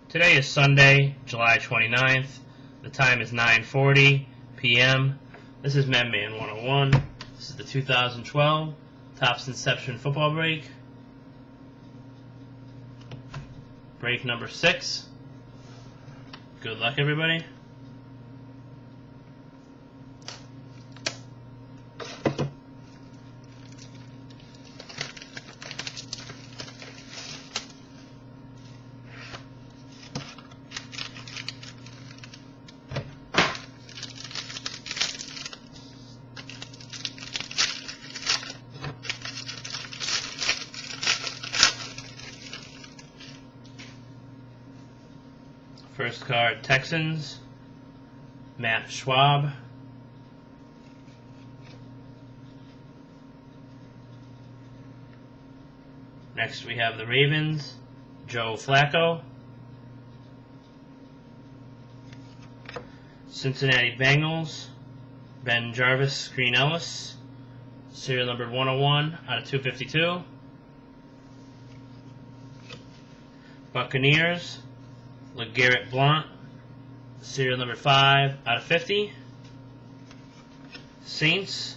Today is Sunday, July 29th. The time is 9:40 p.m. This is Memman101. This is the 2012 Topps Inception football break. Break number 6. Good luck, everybody. First card, Texans, Matt Schwab. Next we have the Ravens, Joe Flacco. Cincinnati Bengals, Ben Jarvis, Green Ellis. Serial number 101 out of 252. Buccaneers, LeGarrette Blount, serial number 5 out of 50. Saints,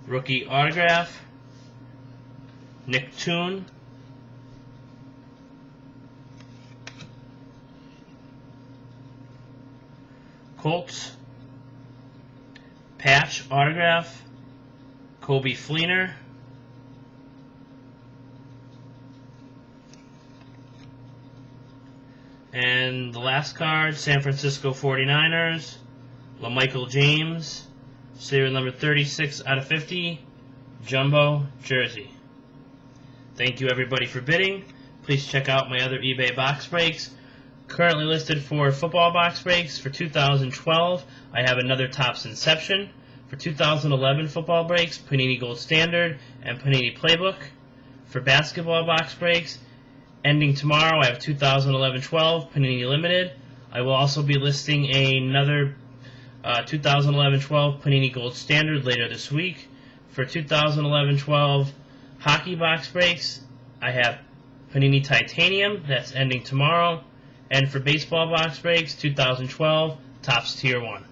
rookie autograph, Nick Toon. Colts, patch autograph, Kobe Fleener. And the last card, San Francisco 49ers, LaMichael James, serial number 36 out of 50, jumbo jersey. Thank you everybody for bidding. Please check out my other eBay box breaks. Currently listed for football box breaks for 2012. I have another Topps Inception. For 2011 football breaks, Panini Gold Standard and Panini Playbook. For basketball box breaks, ending tomorrow, I have 2011-12 Panini Limited. I will also be listing another 2011-12 Panini Gold Standard later this week. For 2011-12 hockey box breaks, I have Panini Titanium, that's ending tomorrow. And for baseball box breaks, 2012 Topps Tier 1.